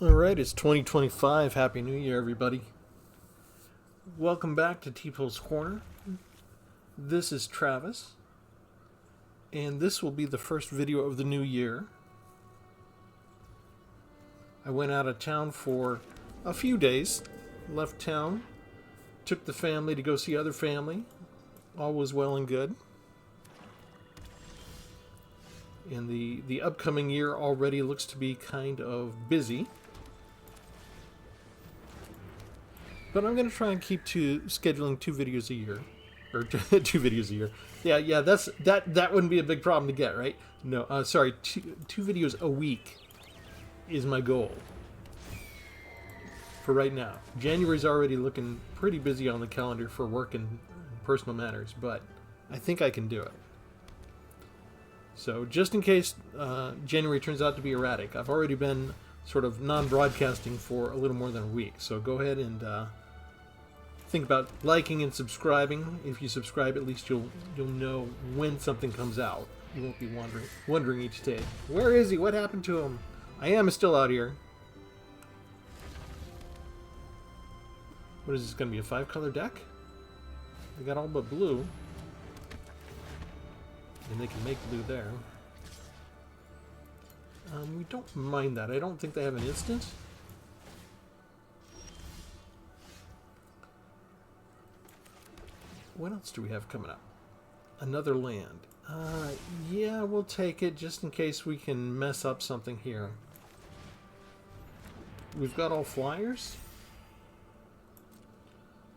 Alright, it's 2025. Happy New Year, everybody. Welcome back to Tpull's Corner. This is Travis, and this will be the first video of the new year. I went out of town for a few days, left town, took the family to go see other family. All was well and good. And the upcoming year already looks to be kind of busy. But I'm going to try and keep scheduling 2 videos a year. Or 2 videos a year. Yeah, that wouldn't be a big problem to get, right? No, sorry, two videos a week is my goal. For right now. January's already looking pretty busy on the calendar for work and personal matters, but I think I can do it. So just in case January turns out to be erratic, I've already been sort of non-broadcasting for a little more than a week. So go ahead and think about liking and subscribing. If you subscribe, at least you'll know when something comes out. You won't be wondering each day, where is he? What happened to him? I am still out here. What is this going to be, a 5-color deck? They got all but blue. And they can make blue there. We don't mind that. I don't think they have an instant. What else do we have coming up? Another land. Yeah, we'll take it just in case we can mess up something here. We've got all flyers.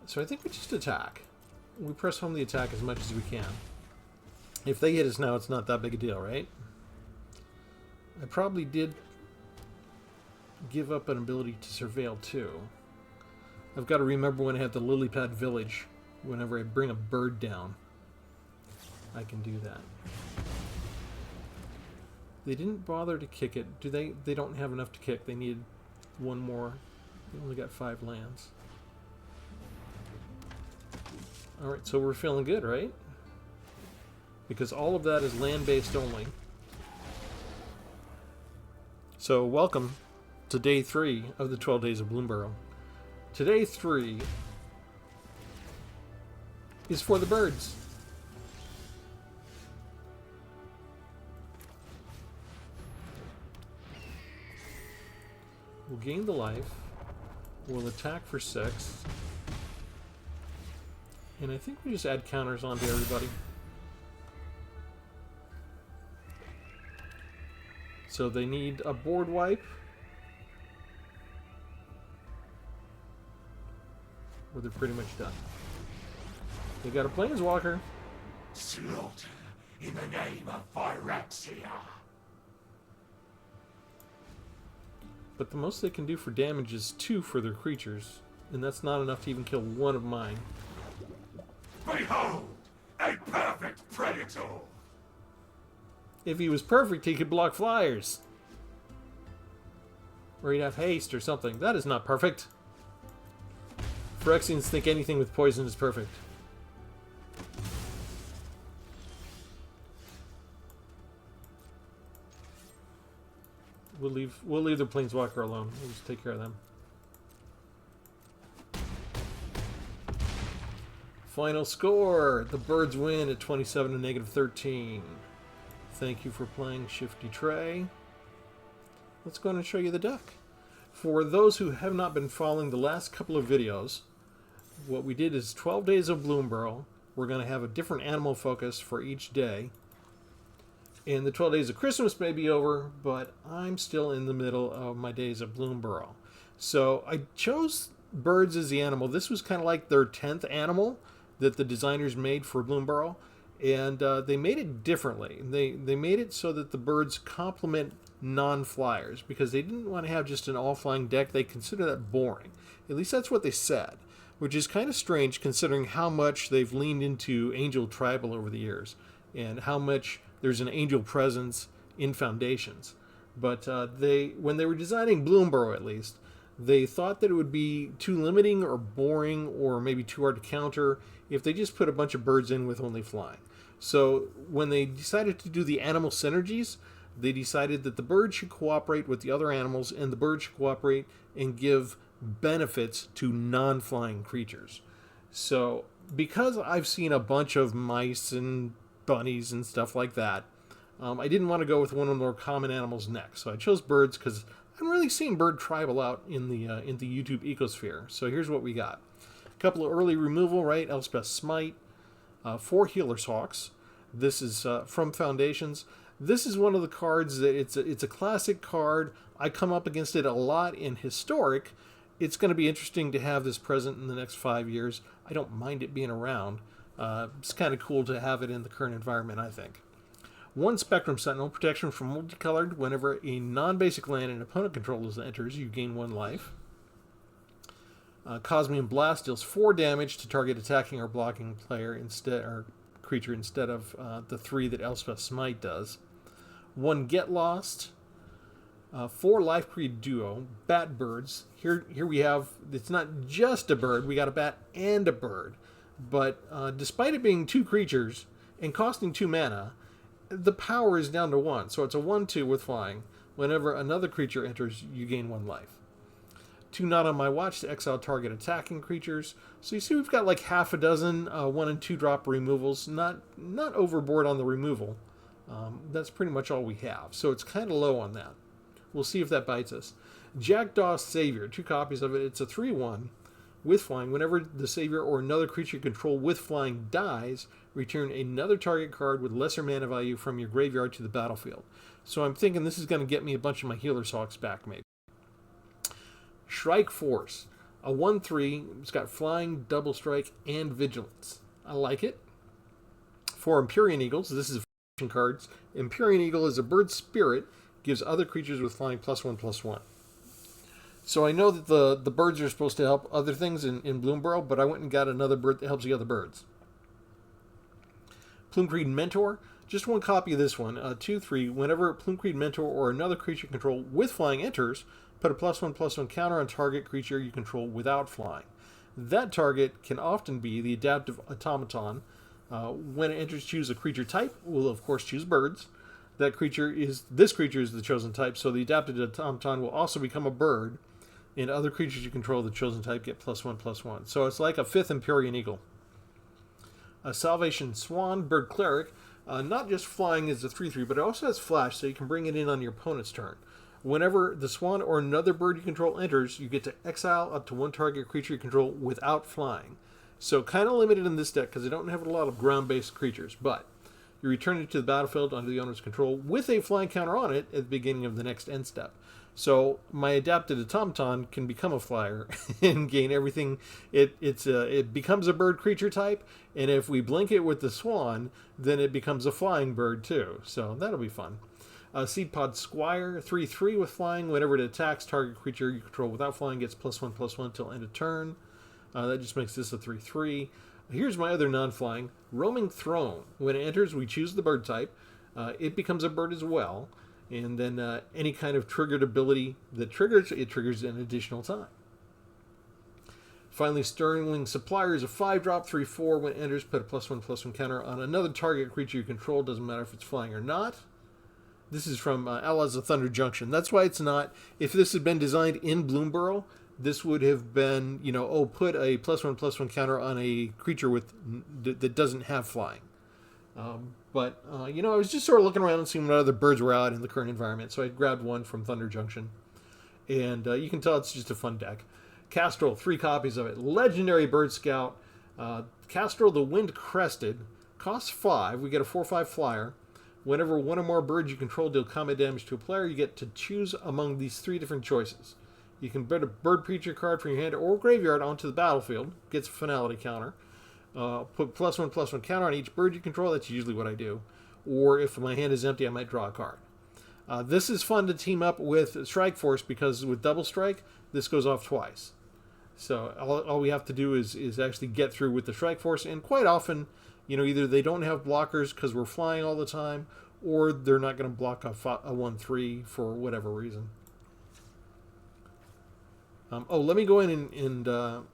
So I think we just attack. We press home the attack as much as we can. If they hit us now, it's not that big a deal, right? I probably did give up an ability to surveil too. I've got to remember when I have the lily pad village. Whenever I bring a bird down, I can do that. They didn't bother to kick it. Do they? They don't have enough to kick. They need one more. They only got 5 lands. Alright, so we're feeling good, right? Because all of that is land-based only. So welcome to day 3 of the 12 Days of Bloomburrow. Today 3 is for the birds. We'll gain the life. We'll attack for 6. And I think we just add counters onto everybody. So they need a board wipe. Or they're pretty much done. They got a planeswalker. Slaughter in the name of Phyrexian. But the most they can do for damage is 2 for their creatures. And that's not enough to even kill one of mine. Behold, a perfect predator. If he was perfect, he could block flyers. Or he'd have haste or something. That is not perfect. Phyrexians think anything with poison is perfect. We'll leave the planeswalker alone. We'll just take care of them. Final score. The birds win at 27 to -13. Thank you for playing Shifty Trey. Let's go and show you the deck. For those who have not been following the last couple of videos, what we did is 12 Days of Bloomburrow. We're going to have a different animal focus for each day. And the 12 Days of Christmas may be over, but I'm still in the middle of my Days of Bloomburrow. So I chose birds as the animal. This was kind of like their 10th animal that the designers made for Bloomburrow. And they made it differently. They made it so that the birds complement non-flyers, because they didn't want to have just an all-flying deck. They consider that boring. At least that's what they said, which is kind of strange considering how much they've leaned into Angel Tribal over the years and how much there's an angel presence in Foundations. But when they were designing Bloomburrow, at least, they thought that it would be too limiting or boring or maybe too hard to counter if they just put a bunch of birds in with only flying. So when they decided to do the animal synergies, they decided that the bird should cooperate with the other animals, and the bird should cooperate and give benefits to non-flying creatures. So, because I've seen a bunch of mice and bunnies and stuff like that, I didn't want to go with one of the more common animals next. So I chose birds because I'm really seeing bird tribal out in the YouTube ecosphere. So here's what we got. A couple of early removal, right? Elspeth Smite. 4 Healer's Hawks. This is from Foundations. This is one of the cards that it's a classic card. I come up against it a lot in Historic. It's going to be interesting to have this present in the next 5 years. I don't mind it being around. It's kind of cool to have it in the current environment, I think. 1 Spectrum Sentinel, protection from multicolored. Whenever a non-basic land an opponent controls enters, you gain 1 life. Cosmian Blast deals 4 damage to target attacking or blocking player or creature instead of the 3 that Elspeth Smite does. 1 Get Lost. 4 Life Creed Duo, Bat Birds. Here we have, it's not just a bird, we got a bat and a bird. But despite it being 2 creatures and costing 2 mana, the power is down to 1. So it's a 1/2 with flying. Whenever another creature enters, you gain 1 life. 2 Not on My Watch to exile target attacking creatures. So you see we've got like half a dozen 1 and 2 drop removals. Not overboard on the removal. That's pretty much all we have. So it's kind of low on that. We'll see if that bites us. Jackdaw Savior, 2 copies of it. It's a 3/1 with flying. Whenever the Savior or another creature you control with flying dies, return another target card with lesser mana value from your graveyard to the battlefield. So I'm thinking this is going to get me a bunch of my Healer's Hawks back, maybe. Shrike Force, a 1/3. It's got flying, double strike, and vigilance. I like it. 4 Empyrean Eagles. This is cards. Empyrean Eagle is a bird spirit. Gives other creatures with flying +1/+1. So I know that the birds are supposed to help other things in Bloomburrow, but I went and got another bird that helps the other birds. Plumecreed Mentor. Just 1 copy of this one. 2/3. Whenever Plumecreed Mentor or another creature you control with flying enters, put a +1/+1 counter on target creature you control without flying. That target can often be the Adaptive Automaton. When it enters, choose a creature type. We'll, of course, choose birds. This creature is the chosen type, so the Adaptive Automaton will also become a bird, and other creatures you control the chosen type get +1/+1. So it's like a 5th Empyrean Eagle. A Salvation Swan, Bird Cleric. Not just flying is a 3/3, but it also has flash, so you can bring it in on your opponent's turn. Whenever the swan or another bird you control enters, you get to exile up to 1 target creature you control without flying. So kind of limited in this deck because I don't have a lot of ground-based creatures, but you return it to the battlefield under the owner's control with a flying counter on it at the beginning of the next end step. So my Adapted Automaton can become a flyer and gain everything. It becomes a bird creature type, and if we blink it with the swan, then it becomes a flying bird too. So that'll be fun. Seedpod Squire, 3/3 with flying. Whenever it attacks, target creature you control without flying gets +1/+1 till end of turn. That just makes this a 3/3. Here's my other non-flying, Roaming Throne. When it enters, we choose the bird type. It becomes a bird as well. And then any kind of triggered ability that triggers, it triggers an additional time. Finally, Sterling Supplier is a 5-drop, 3/4. When it enters, put a +1/+1 counter on another target creature you control. Doesn't matter if it's flying or not. This is from Allies of Thunder Junction. That's why it's not, if this had been designed in Bloomburrow, this would have been, put a +1/+1 counter on a creature that doesn't have flying. But I was just sort of looking around and seeing what other birds were out in the current environment. So I grabbed one from Thunder Junction. And you can tell it's just a fun deck. Castrol, 3 copies of it. Legendary Bird Scout. Castrol the Wind Crested. Costs 5. We get a 4/5 flyer. Whenever 1 or more birds you control deal combat damage to a player, you get to choose among these 3 different choices. You can put a bird creature card from your hand or graveyard onto the battlefield. Gets a finality counter. Put +1/+1 counter on each bird you control. That's usually what I do. Or if my hand is empty, I might draw a card. This is fun to team up with Strike Force because with Double Strike, this goes off twice. So all we have to do is actually get through with the Strike Force. And quite often, either they don't have blockers because we're flying all the time, or they're not going to block a 1/3 for whatever reason. Let me go in and go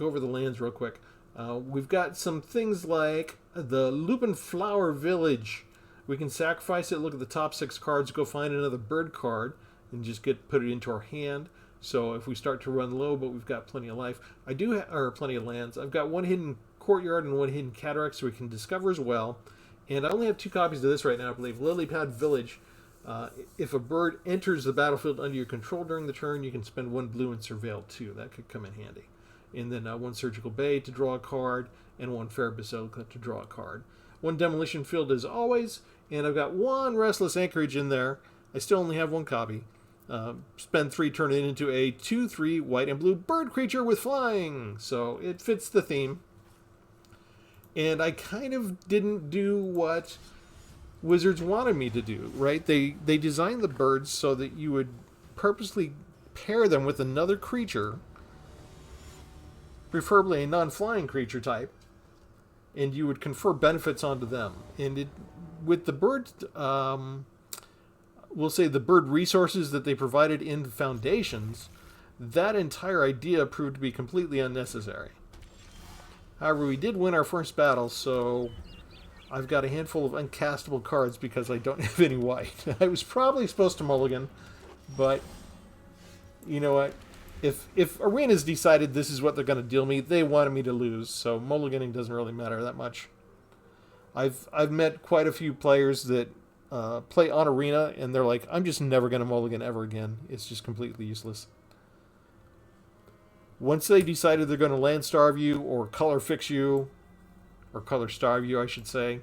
over the lands real quick. We've got some things like the Lupin Flower Village, We can sacrifice it, look at the top 6 cards, go find another bird card, and just put it into our hand. So if we start to run low, but we've got plenty of life, or plenty of lands. I've got 1 hidden courtyard and 1 hidden cataract, so we can discover as well. And I only have 2 copies of this right now, I believe. Lilypad Village. If a bird enters the battlefield under your control during the turn, you can spend 1 blue and surveil 2. That could come in handy. And then 1 Surgical Bay to draw a card, and 1 Fair Basilica to draw a card. 1 Demolition Field as always, and I've got 1 Restless Anchorage in there. I still only have 1 copy. Spend 3, turn it into a 2/3 white and blue bird creature with flying. So it fits the theme. And I kind of didn't do what Wizards wanted me to do, right? They designed the birds so that you would purposely pair them with another creature, preferably a non-flying creature type, and you would confer benefits onto them. And with the bird, we'll say the bird resources that they provided in the foundations, that entire idea proved to be completely unnecessary. However, we did win our first battle, so I've got a handful of uncastable cards because I don't have any white. I was probably supposed to mulligan, but you know what? If Arena's decided this is what they're going to deal me, they wanted me to lose, so mulliganing doesn't really matter that much. I've met quite a few players that play on Arena, and they're like, I'm just never going to mulligan ever again. It's just completely useless. Once they decided they're going to land starve you or color fix you, or color starve you, I should say,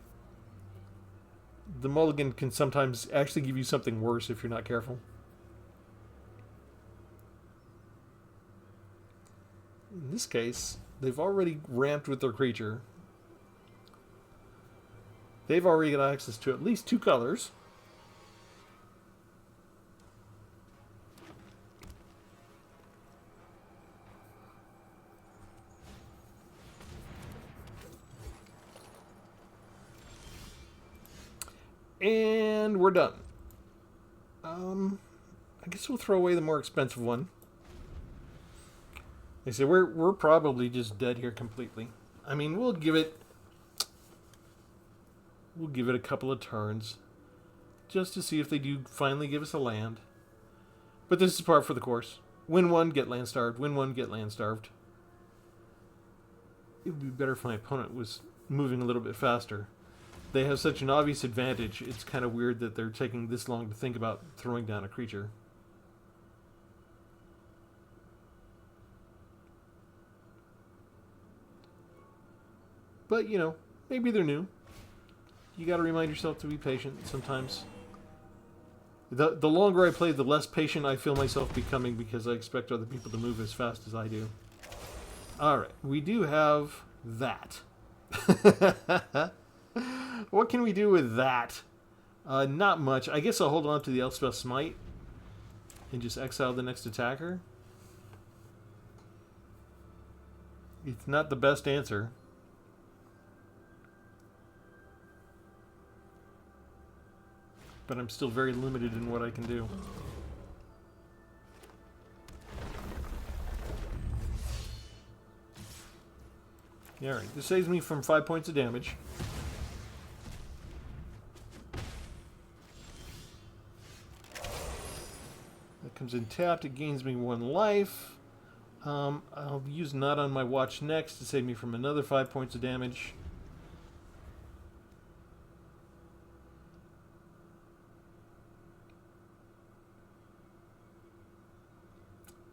the mulligan can sometimes actually give you something worse if you're not careful. In this case, they've already ramped with their creature. They've already got access to at least 2 colors. And we're done. I guess we'll throw away the more expensive one. They say we're probably just dead here completely. I mean, we'll give it a couple of turns just to see if they do finally give us a land. But this is par for the course. Win 1, get land starved. Win 1, get land starved. It would be better if my opponent was moving a little bit faster. They have such an obvious advantage, it's kind of weird that they're taking this long to think about throwing down a creature. But, you know, maybe they're new. You got to remind yourself to be patient sometimes. The longer I play, the less patient I feel myself becoming because I expect other people to move as fast as I do. Alright, we do have that. What can we do with that? Not much. I guess I'll hold on to the Elspeth Smite and just exile the next attacker. It's not the best answer. But I'm still very limited in what I can do. Alright, this saves me from 5 points of damage. That comes in tapped, it gains me 1 life. I'll use Not on My Watch next to save me from another 5 points of damage.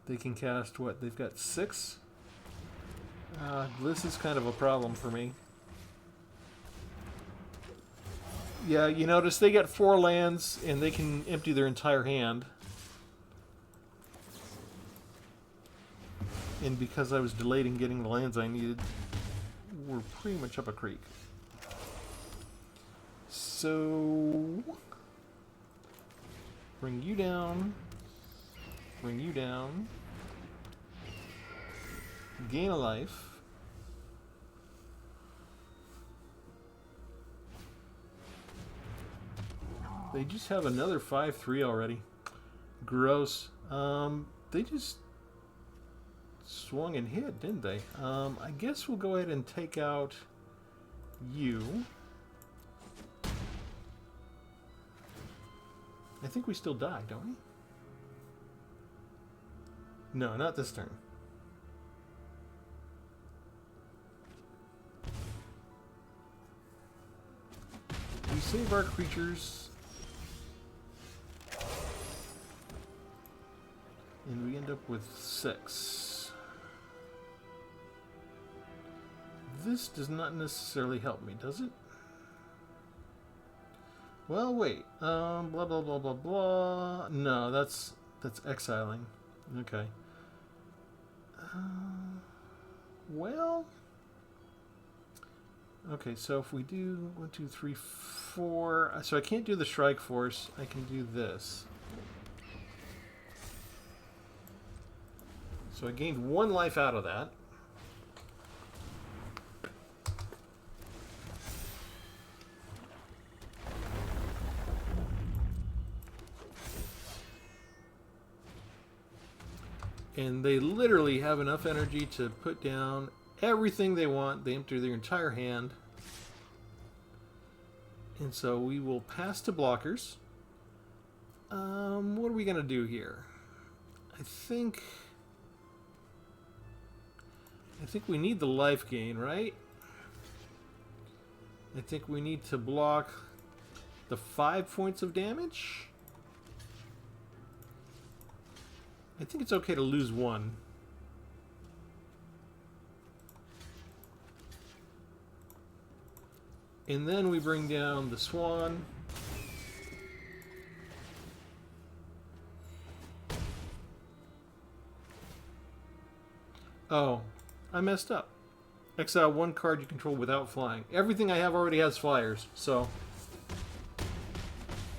They can cast what? They've got 6? This is kind of a problem for me. Yeah, you notice they got 4 lands and they can empty their entire hand. And because I was delayed in getting the lands I needed, we're pretty much up a creek. So, bring you down. Bring you down. Gain a life. They just have another 5/3 already. Gross. They just swung and hit, didn't they? I guess we'll go ahead and take out you. I think we still die, don't we? No, not this turn. We save our creatures. And we end up with 6. This does not necessarily help me, does it? Well, wait. Blah, blah, blah, blah, blah. No, that's exiling. Okay. Well... Okay, so if we do 1, 2, 3, 4... So I can't do the Strike Force. I can do this. So I gained 1 life out of that. And they literally have enough energy to put down everything they want. They empty their entire hand. And so we will pass to blockers. What are we going to do here? I think we need the life gain, right? I think we need to block the 5 points of damage. I think it's okay to lose 1. And then we bring down the Swan. Oh, I messed up. Exile 1 card you control without flying. Everything I have already has flyers, so...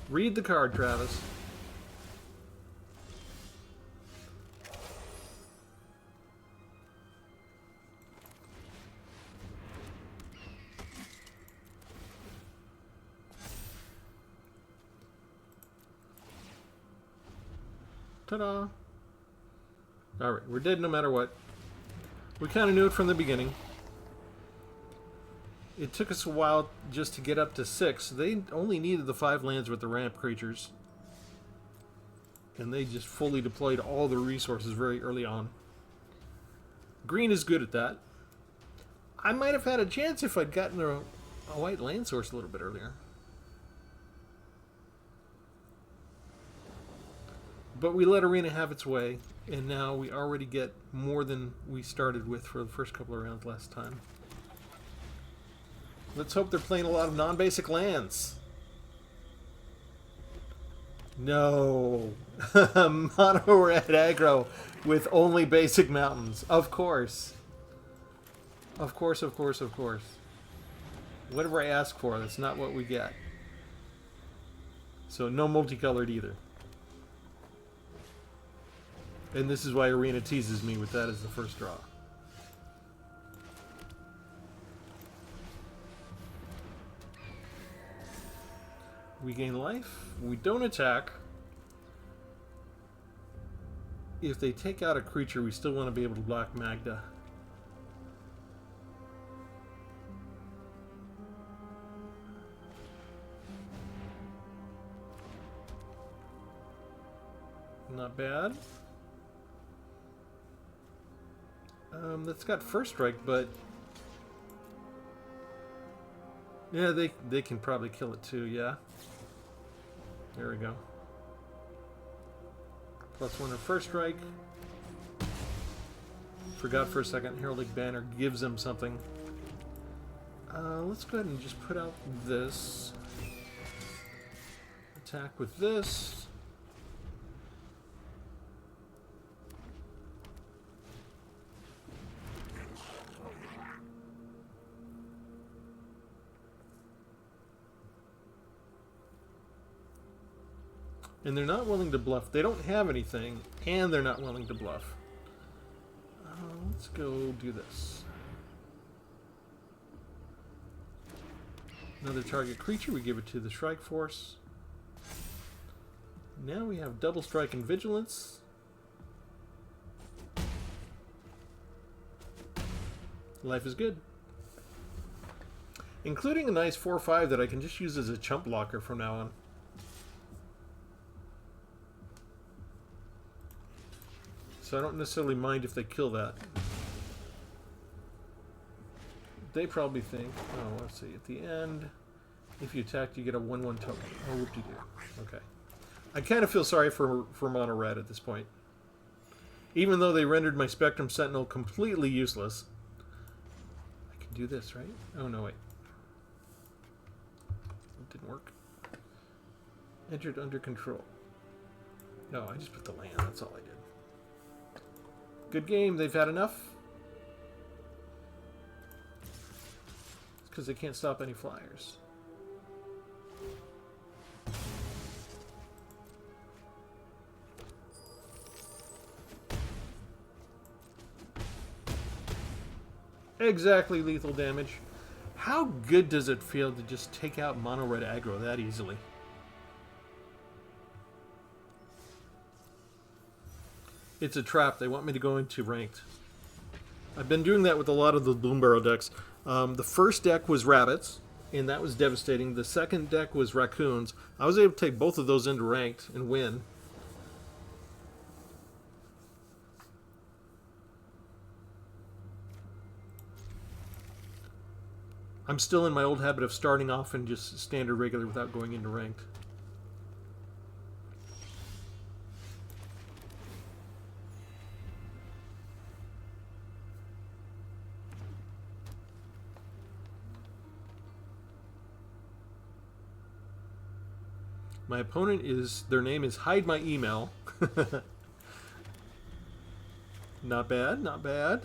Read the card, Travis. Ta-da! Alright, we're dead no matter what. We kind of knew it from the beginning. It took us a while just to get up to 6. They only needed the 5 lands with the ramp creatures. And they just fully deployed all the resources very early on. Green is good at that. I might have had a chance if I'd gotten a white land source a little bit earlier. But we let Arena have its way, and now we already get more than we started with for the first couple of rounds last time. Let's hope they're playing a lot of non-basic lands. No. Mono red aggro with only basic mountains. Of course. Of course, of course, of course. Whatever I ask for, that's not what we get. So no multicolored either. And this is why Arena teases me with that as the first draw. We gain life. We don't attack. If they take out a creature, we still want to be able to block Magda. Not bad. That's got first strike, but yeah, they can probably kill it too. Yeah, there we go. +1 on first strike. Forgot for a second. Heraldic Banner gives them something. Let's go ahead and just put out this. Attack with this. And they're not willing to bluff. They don't have anything, and they're not willing to bluff. Let's go do this. Another target creature, we give it to the Strike Force. Now we have double strike and vigilance. Life is good. Including a nice 4/5 that I can just use as a chump blocker from now on. So I don't necessarily mind if they kill that. They probably think, oh, let's see, at the end, if you attack, you get a 1/1 token. Oh, whoop-de-doo. Okay. I kind of feel sorry for mono red at this point. Even though they rendered my Spectrum Sentinel completely useless. I can do this, right? Oh, no, wait. It didn't work. Entered under control. No, I just put the land, that's all I did. Good game, they've had enough. It's because they can't stop any flyers. Exactly lethal damage. How good does it feel to just take out mono red aggro that easily? It's a trap. They want me to go into ranked. I've been doing that with a lot of the Bloomburrow decks. The first deck was rabbits, and that was devastating. The second deck was raccoons. I was able to take both of those into ranked and win. I'm still in my old habit of starting off in just standard regular without going into ranked. My opponent is, their name is Hide My Email. Not bad, not bad.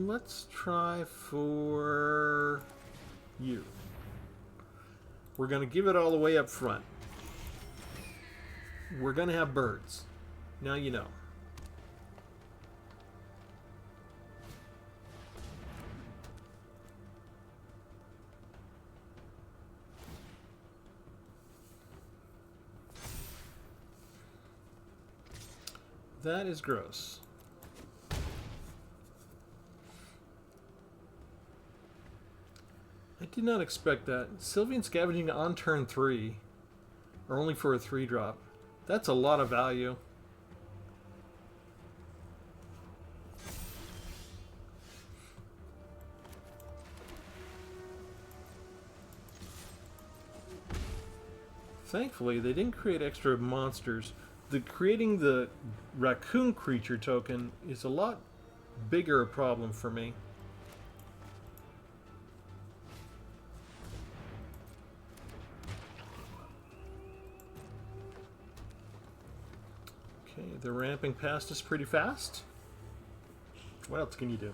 Let's try for you. We're going to give it all the way up front. We're going to have birds. Now you know. That is gross. I did not expect that. Sylvian Scavenging on turn 3, or only for a 3-drop. That's a lot of value. Thankfully, they didn't create extra monsters. Creating the raccoon creature token is a lot bigger a problem for me. Okay, they're ramping past us pretty fast. What else can you do?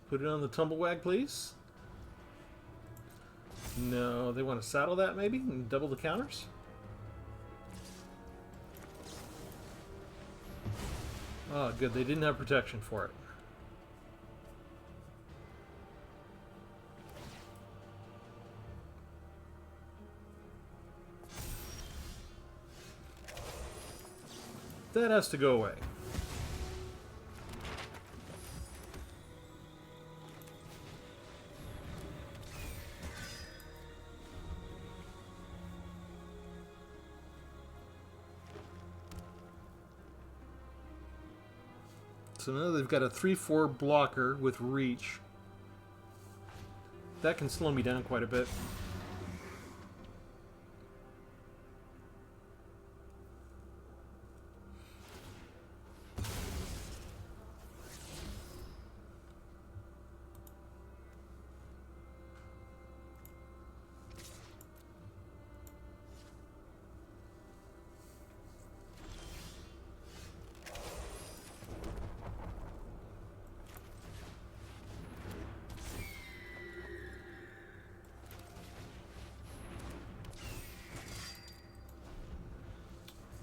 Put it on the tumblewag, please. No, they want to saddle that maybe and double the counters? Oh, good. They didn't have protection for it. That has to go away. So now they've got a 3/4 blocker with reach. That can slow me down quite a bit.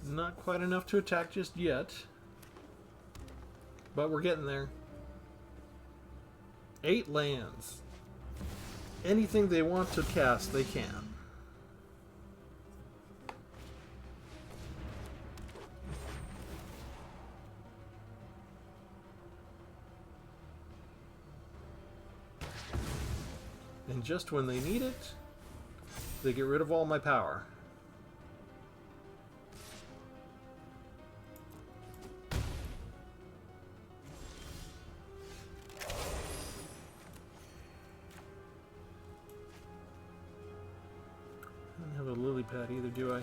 Not quite enough to attack just yet, but we're getting there. 8 lands. Anything they want to cast, they can. And just when they need it, they get rid of all my power. I don't have a lily pad either, do I?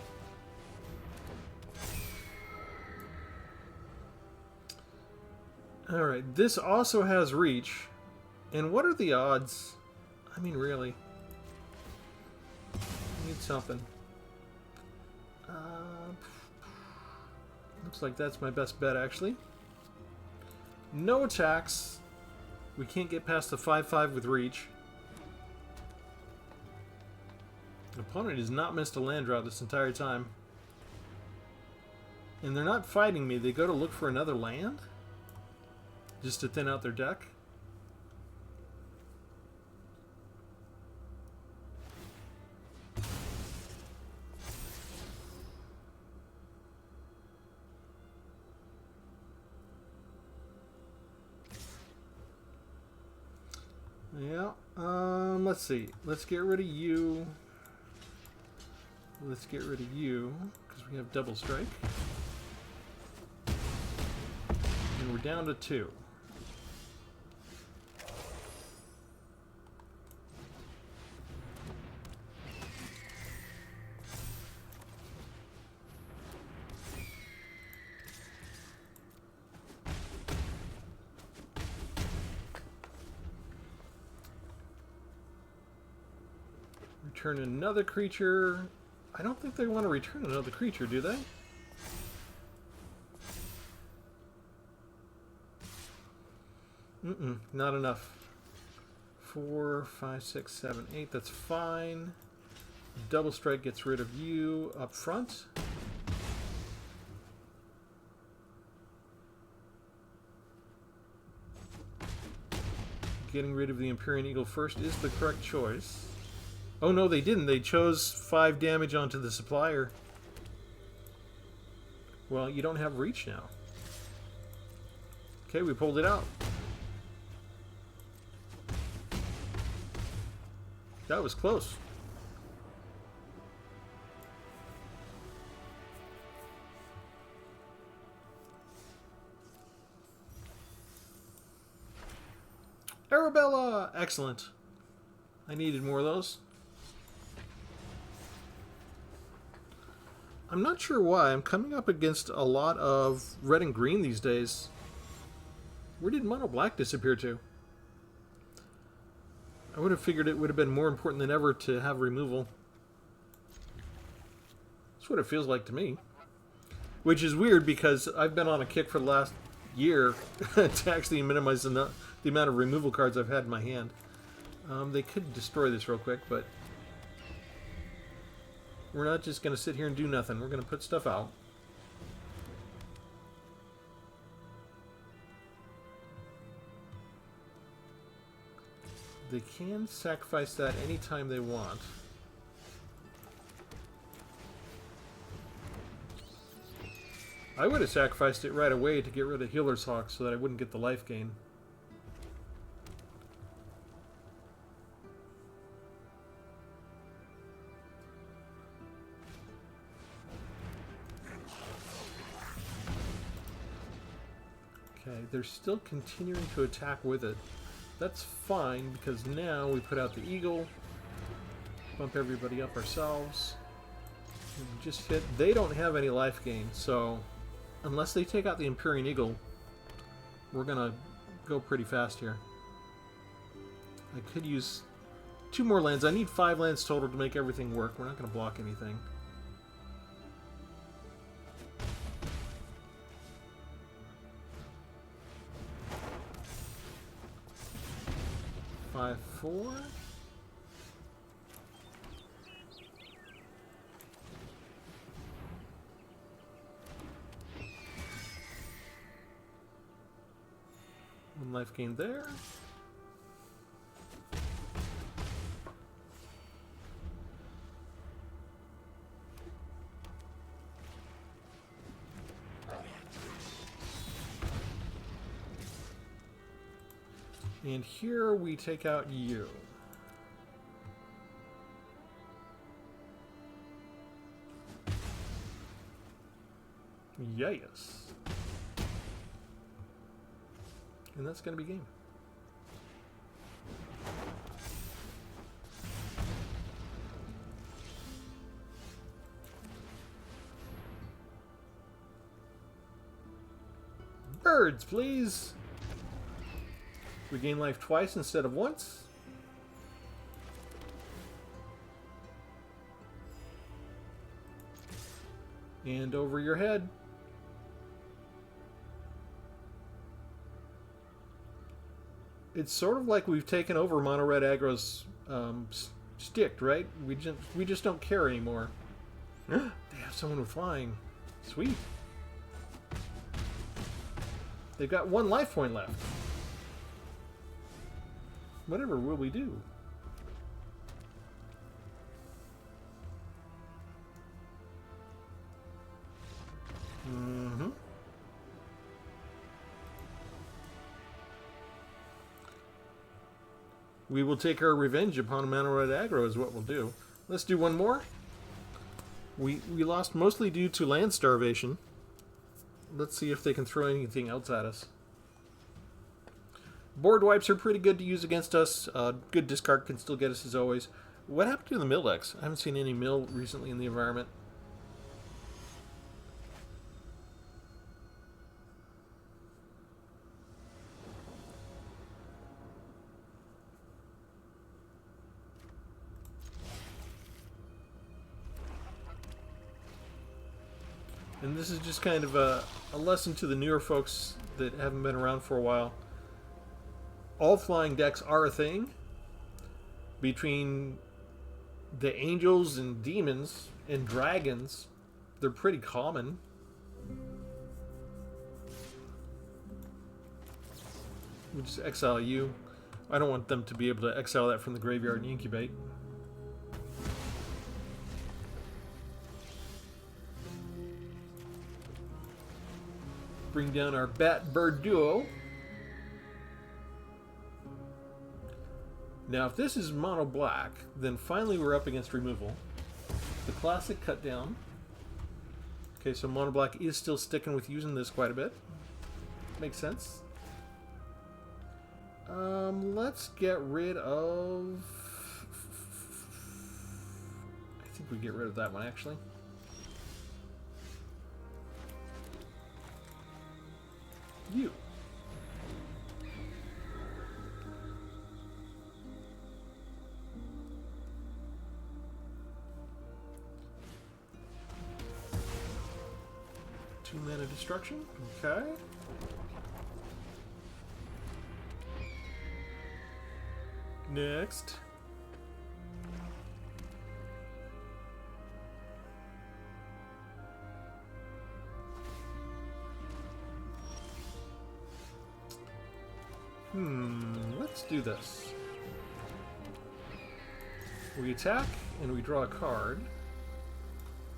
Alright, this also has reach. And what are the odds? I mean, really. I need something. Looks like that's my best bet, actually. No attacks. We can't get past the 5/5 with reach. The opponent has not missed a land drop this entire time. And they're not fighting me. They go to look for another land? Just to thin out their deck? Yeah, let's see. Let's get rid of you. Let's get rid of you, because we have double strike. And we're down to 2. Return another creature. I don't think they want to return another creature, do they? Not enough. 4, 5, 6, 7, 8. That's fine. Double strike gets rid of you up front. Getting rid of the Empyrean Eagle first is the correct choice. Oh no, they didn't. They chose 5 damage onto the supplier. Well, you don't have reach now. Okay, we pulled it out. That was close. Arabella! Excellent. I needed more of those. I'm not sure why. I'm coming up against a lot of red and green these days. Where did mono black disappear to? I would have figured it would have been more important than ever to have removal. That's what it feels like to me. Which is weird because I've been on a kick for the last year to actually minimize the amount of removal cards I've had in my hand. They could destroy this real quick, but we're not just going to sit here and do nothing. We're going to put stuff out. They can sacrifice that anytime they want. I would have sacrificed it right away to get rid of Healer's Hawk so that I wouldn't get the life gain. Okay, they're still continuing to attack with it. That's fine, because now we put out the eagle, bump everybody up ourselves, and just hit. They don't have any life gain, so unless they take out the Empyrean Eagle, we're gonna go pretty fast here. I could use 2 more lands. I need 5 lands total to make everything work. We're not gonna block anything. 5/4. One life gain there. And here we take out you. Yes. And that's going to be game. Birds, please. Regain life twice instead of once. And over your head. It's sort of like we've taken over Mono Red Aggro's stick, right? We just don't care anymore. They have someone with flying. Sweet. They've got one life point left. Whatever will we do? Mm-hmm. We will take our revenge upon Mono Red Aggro is what we'll do. Let's do one more. We lost mostly due to land starvation. Let's see if they can throw anything else at us. Board wipes are pretty good to use against us. Good discard can still get us as always. What happened to the mill decks? I haven't seen any mill recently in the environment. And this is just kind of a lesson to the newer folks that haven't been around for a while. All flying decks are a thing. Between the angels and demons and dragons, they're pretty common. We'll just exile you. I don't want them to be able to exile that from the graveyard and incubate. Bring down our bat-bird duo. Now, if this is mono black, then finally we're up against removal. The classic cut down. Okay, so mono black is still sticking with using this quite a bit. Makes sense. Let's get rid of... I think we get rid of that one, actually. You. Two mana destruction. Okay. Next. Let's do this. We attack and we draw a card.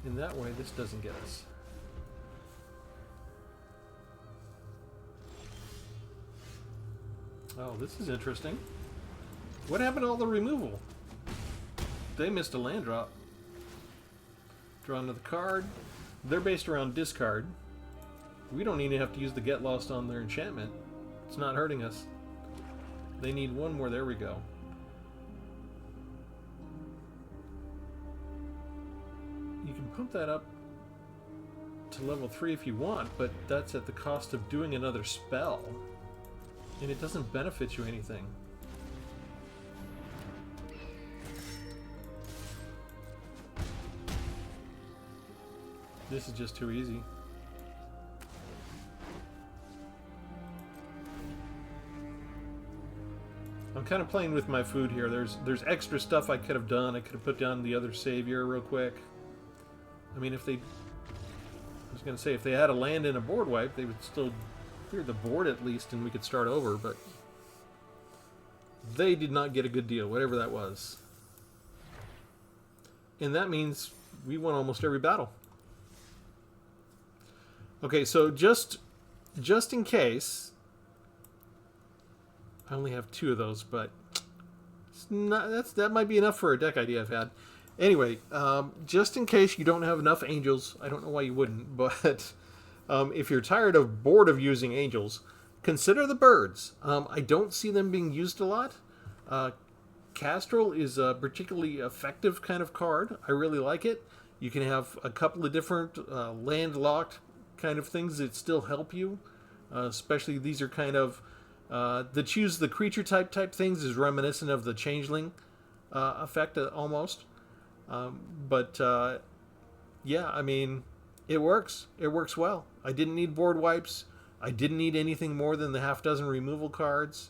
In that way, this doesn't get us. Oh, this is interesting. What happened to all the removal? They missed a land drop. Draw another card. They're based around discard. We don't even have to use the Get Lost on their enchantment. It's not hurting us. They need one more. There we go. You can pump that up to level 3 if you want, but that's at the cost of doing another spell. And it doesn't benefit you anything. This is just too easy. I'm kind of playing with my food here. There's extra stuff I could have done. I could have put down the other savior real quick. I mean, if they... I was going to say, if they had a land and a board wipe, they would still clear the board at least, and we could start over, but... They did not get a good deal, whatever that was. And that means we won almost every battle. Okay, so just in case... I only have 2 of those, but it's not, that might be enough for a deck idea I've had. Anyway, just in case you don't have enough angels, I don't know why you wouldn't, but If you're tired of bored of using angels, consider the birds. I don't see them being used a lot. Castrol is a particularly effective kind of card. I really like it. You can have a couple of different landlocked kind of things that still help you. Especially these are kind of the choose the creature type things is reminiscent of the changeling effect almost. But yeah, I mean, it works. It works well. I didn't need board wipes. I didn't need anything more than the half dozen removal cards,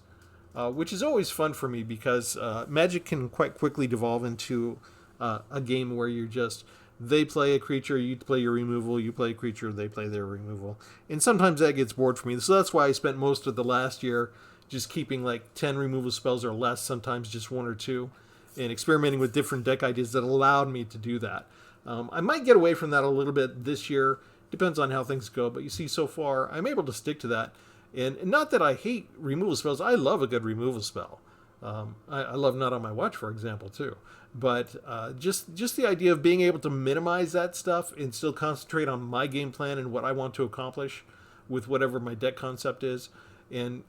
which is always fun for me because Magic can quite quickly devolve into a game where you're just, they play a creature, you play your removal, you play a creature, they play their removal. And sometimes that gets bored for me. So that's why I spent most of the last year just keeping like 10 removal spells or less, sometimes just one or two, and experimenting with different deck ideas that allowed me to do that. I might get away from that a little bit this year. Depends on how things go. But you see, so far, I'm able to stick to that. And not that I hate removal spells. I love a good removal spell. I love Not on My Watch, for example, too. But just the idea of being able to minimize that stuff and still concentrate on my game plan and what I want to accomplish with whatever my deck concept is, and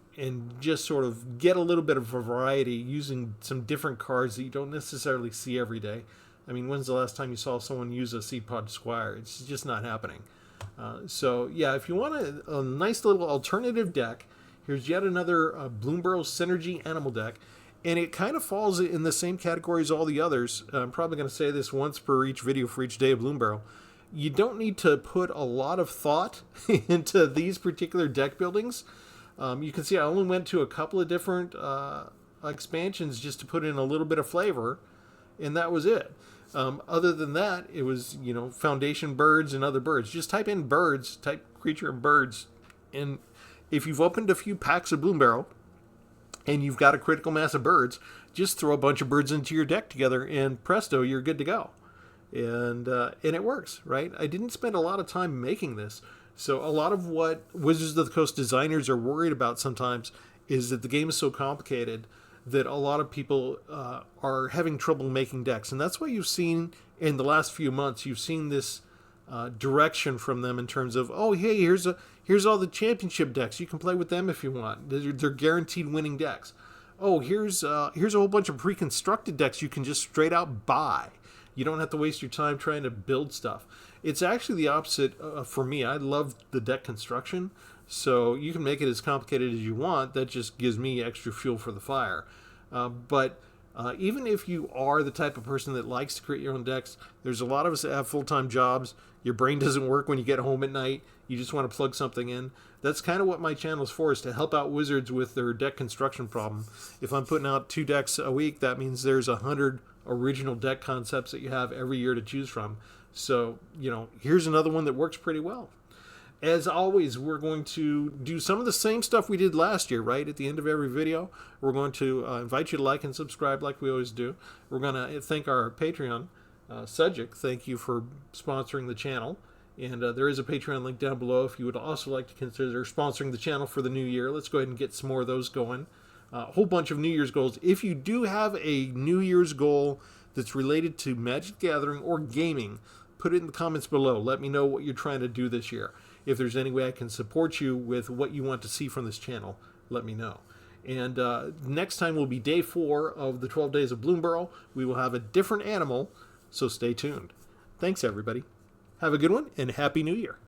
just sort of get a little bit of variety using some different cards that you don't necessarily see every day. I mean, when's the last time you saw someone use a Seed Pod Squire? It's just not happening. So, yeah, if you want a nice little alternative deck, here's yet another Bloomburrow Synergy Animal deck. And it kind of falls in the same category as all the others. I'm probably going to say this once per each video for each day of Bloomburrow. You don't need to put a lot of thought into these particular deck buildings. You can see I only went to a couple of different expansions just to put in a little bit of flavor, and that was it. Other than that, it was, Foundation birds and other birds. Just type in birds, type creature and birds, and if you've opened a few packs of Bloomburrow and you've got a critical mass of birds, just throw a bunch of birds into your deck together, and presto, you're good to go. And it works, right? I didn't spend a lot of time making this, so a lot of what Wizards of the Coast designers are worried about sometimes is that the game is so complicated that a lot of people are having trouble making decks. And that's what you've seen in the last few months. You've seen this direction from them in terms of, oh, hey, here's all the championship decks. You can play with them if you want. They're guaranteed winning decks. Oh, here's a whole bunch of pre-constructed decks you can just straight out buy. You don't have to waste your time trying to build stuff. It's actually the opposite for me. I love the deck construction. So you can make it as complicated as you want. That just gives me extra fuel for the fire. But even if you are the type of person that likes to create your own decks, there's a lot of us that have full-time jobs. Your brain doesn't work when you get home at night. You just want to plug something in. That's kind of what my channel is for, is to help out Wizards with their deck construction problem. If I'm putting out 2 decks a week, that means there's 100 original deck concepts that you have every year to choose from. So, here's another one that works pretty well. As always, we're going to do some of the same stuff we did last year, right? At the end of every video, we're going to invite you to like and subscribe like we always do. We're going to thank our Patreon, Cedric. Thank you for sponsoring the channel. And there is a Patreon link down below if you would also like to consider sponsoring the channel for the new year. Let's go ahead and get some more of those going. A whole bunch of New Year's goals. If you do have a New Year's goal that's related to Magic the Gathering or gaming, put it in the comments below. Let me know what you're trying to do this year. If there's any way I can support you with what you want to see from this channel, let me know. And next time will be day 4 of the 12 Days of Bloomburrow. We will have a different animal, so stay tuned. Thanks, everybody. Have a good one, and Happy New Year.